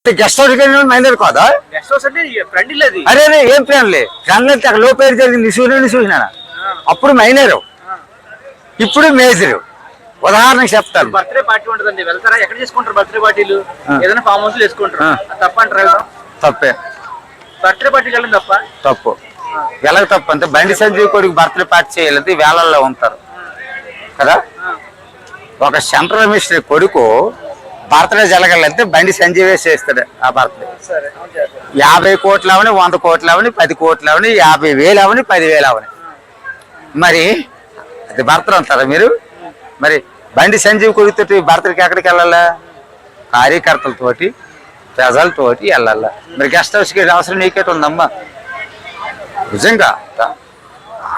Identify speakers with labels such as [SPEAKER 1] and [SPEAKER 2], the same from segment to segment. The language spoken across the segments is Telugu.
[SPEAKER 1] గెస్ట్ హౌస్ మైనర్ కాదా?
[SPEAKER 2] గెస్ట్ హౌస్ అంటే ఫ్రెండ్ లేదు.
[SPEAKER 1] అరే ఏం ఫ్రెండ్లీ ఫ్రెండ్ అంటే అక్కడ లో పేరు జరిగింది చూసినా అప్పుడు మైనరు ఇప్పుడు మేజరు. ఉదాహరణకు చెప్తాను,
[SPEAKER 2] బర్త్డే పార్టీ ఉంటుందండి, వెళ్తారా? ఎక్కడ చేసుకుంటారు బర్త్డే పార్టీలు? ఏదైనా ఫామ్ హౌస్ చేసుకుంటారు, తప్ప అంటారు?
[SPEAKER 1] తప్పే.
[SPEAKER 2] బర్త్డే పార్టీకి వెళ్ళడం తప్ప?
[SPEAKER 1] తప్పు. ఎలాగ తప్పు అంటే బండి సంజీవ్ కొడుకు బర్త్డే పార్టీ చేయలేదు, వేళల్లో ఉంటారు కదా. ఒక సెంట్రల్ మినిస్టర్ కొడుకు బర్త్డే జరగాలంటే బండి సంజీవే చేస్తాడు ఆ బర్త్డే. 50 కోట్లు అవని, 100 కోట్లు అవని, 10 కోట్లు అవని, 50,000 అవని, 10,000 అవని. మరి అది బర్త్డే అంటారా మీరు? మరి బండి సంజీవ్ కొడుకుతోటి బర్త్డేకి ఎక్కడికి వెళ్ళాలా? కార్యకర్తలతోటి ప్రజలతోటి వెళ్ళాలా. మరి గెస్ట్ హౌస్కి అవసరం నీకేట ఉందమ్మా? నిజంగా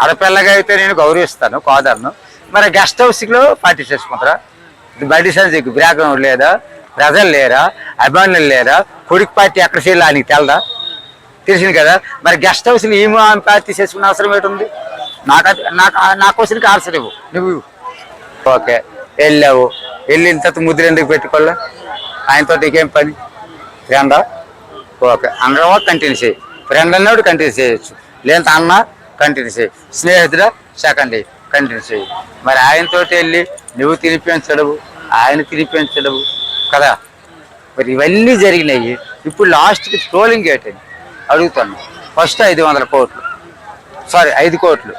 [SPEAKER 1] ఆడపిల్లగా అయితే నేను గౌరవిస్తాను, కాదన్ను. మరి గెస్ట్ హౌస్లో పార్టీ చేసుకుంటారా? బండి సంజయ్కి బ్యాక్గ్రౌండ్ లేదా? ప్రజలు లేరా? అభిమానులు లేరా? కొడుకు పార్టీ ఎక్కడ చేయాలి నీకు తెలదా? తెలిసింది కదా. మరి గెస్ట్ హౌస్లో ఏమో ఆమె పార్టీ చేసుకునే అవసరం ఏంటుంది? నా క్వశ్చన్కి ఆన్సర్ ఇవ్వు నువ్వు. ఓకే, వెళ్ళావు, వెళ్ళిన తర్వాత ముద్ర ఎందుకు పెట్టుకోలే? ఆయనతో నీకేం పని? ఫ్రెండా? ఓకే, అందరూ కంటిన్యూ చేయి. ఫ్రెండ్ అన్నాడు కంటిన్యూ చేయొచ్చు, లేదంటే అన్న కంటిన్యూ చేయి, స్నేహితుడా సెకండ్ కంటిన్యూ చేయి. మరి ఆయనతో వెళ్ళి నువ్వు తినిపించడవు, ఆయన తినిపించడవు కదా. మరి ఇవన్నీ జరిగినాయి. ఇప్పుడు లాస్ట్కి ట్రోలింగ్ ఏంటని అడుగుతాను. ఫస్ట్ 500 కోట్లు, సారీ 5 కోట్లు,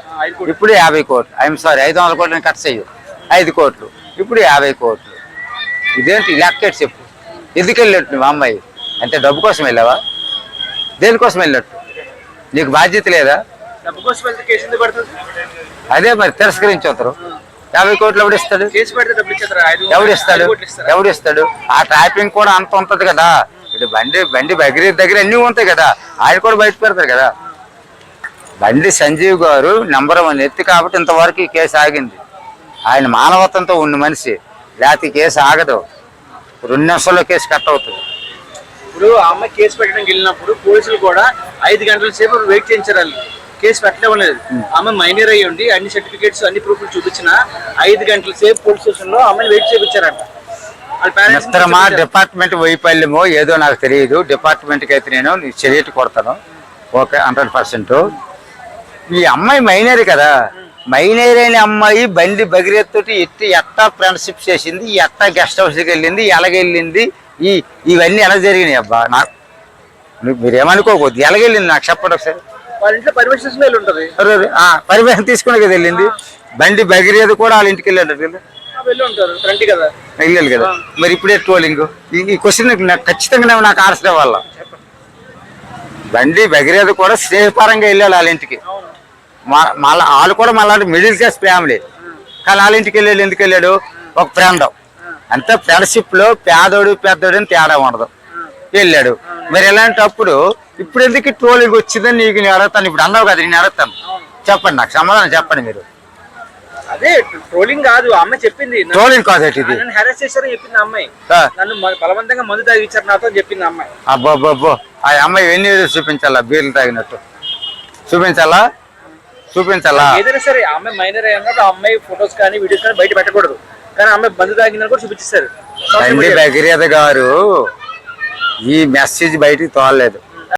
[SPEAKER 1] ఇప్పుడు 50 కోట్లు. ఐఎమ్ సారీ 500 కోట్లు కట్ చెయ్యు, 5 కోట్లు, ఇప్పుడు 50 కోట్లు. ఇదేంటి లెక్కేట్ చెప్పు. ఎందుకు వెళ్ళినట్టు నువ్వు అమ్మాయి అంటే? డబ్బు కోసం వెళ్ళావా? దేనికోసం వెళ్ళినట్టు? నీకు బాధ్యత లేదా? అదే మరి తిరస్కరించవుతారు. 50 కోట్లు ఎవడిస్తాడు? ఎవడిస్తాడు? ఆ ట్రాపింగ్ కూడా అంత ఉంటుంది కదా. ఇటు బండి భగీరథ దగ్గర అన్నీ ఉంటాయి కదా, ఆయన కూడా బయట పెడతారు కదా. బండి సంజీవ్ గారు నెంబర్ 1 ఎత్తి కాబట్టి ఇంతవరకు ఈ కేసు ఆగింది. ఆయన మానవత్వంతో ఉన్న మనిషి, లేకపోతే కేసు ఆగదు. 2 నిమిషాల్లో కేసు కట్ అవుతుంది.
[SPEAKER 2] ఇప్పుడు ఆ అమ్మాయి కేసు పెట్టడానికి వెళ్ళినప్పుడు పోలీసులు కూడా 5 గంటల సేపు వెయిట్ చేయించారు. కేసు పెట్టలేదు. ఆమె మైనర్ అయ్యి ఉండి అన్ని సర్టిఫికేట్స్ అన్ని ప్రూఫ్లు చూపించిన 5 గంటల సేపు పోలీస్ స్టేషన్ లో అమ్మాయిని వెయిట్ చేయించారంట.
[SPEAKER 1] మిత్రమా, డిపార్ట్మెంట్ వైఫల్యమో ఏదో నాకు తెలియదు. డిపార్ట్మెంట్కి అయితే నేను చర్యటి కొడతాను. ఓకే, 100%. ఈ అమ్మాయి మైనర్ కదా. మైనర్ అయిన అమ్మాయి బండి భగీరథ తోటి ఎట్టా ఫ్రెండ్షిప్ చేసింది, ఎట్టా గెస్ట్ హౌస్కి వెళ్ళింది, ఎలాగెళ్ళింది, ఇవన్నీ ఎలా జరిగినాయి అబ్బా? నాకు మీరేమనుకోకూడదు. ఎలాగెళ్ళింది నాకు చెప్పండి ఒకసారి.
[SPEAKER 2] వాళ్ళ ఇంట్లో పర్మిషన్ ఉంటుంది,
[SPEAKER 1] పర్మిషన్ తీసుకునే కదా వెళ్ళింది. బండి భగీరథ కూడా వాళ్ళ ఇంటికి వెళ్ళాడు కదా. వెళ్ళాలి కదా. మరి ఇప్పుడే ట్రోలింగ్. ఈ క్వశ్చన్ ఖచ్చితంగా నాకు ఆన్సర్ ఇవ్వాల. బండి భగీరథ కూడా స్నేహపరంగా వెళ్ళాడు వాళ్ళ ఇంటికి. మళ్ళీ వాళ్ళు కూడా మళ్ళీ మిడిల్ క్లాస్ ఫ్యామిలీ, కానీ వాళ్ళ ఇంటికి వెళ్ళాడు. ఎందుకు వెళ్ళాడు? ఒక ఫ్రెండ్. అంతే, ఫ్రెండ్షిప్ లో పేదోడు పెద్దోడు అని తేడా ఉండదు. వెళ్ళాడు. మరి ఎలాంటప్పుడు ఇప్పుడు ఎందుకు ట్రోలింగ్ వచ్చిందని నీకు నేను అడుగుతాను. ఇప్పుడు అన్నావు కదా, నేను అడుగుతాను. చెప్పండి, నాకు సమాధానం చెప్పండి మీరు.
[SPEAKER 2] అదే ట్రోలింగ్ కాదు, అమ్మాయి చెప్పింది.
[SPEAKER 1] ట్రోలింగ్ కాదు,
[SPEAKER 2] హెరాస్ చేశారని చెప్పింది అమ్మాయి. నన్ను బలవంతంగా మందు తాగిచ్చారు నాతో చెప్పింది అమ్మాయి.
[SPEAKER 1] అబ్బో, ఆ అమ్మాయి ఎన్ని చూపించాలా? బీర్లు తాగినట్టు చూపించాలా?
[SPEAKER 2] ఏదైనా సరే అమ్మాయి మైనర్ అయ్యారు. ఆ అమ్మాయి ఫొటోస్ కానీ వీడియోస్ కానీ బయట పెట్టకూడదు, కానీ అమ్మాయి మందు తాగిందని కూడా చూపించారు.
[SPEAKER 1] బండి భగీరథ గారు ఈ మెసేజ్ బయటికి తోలలేదు.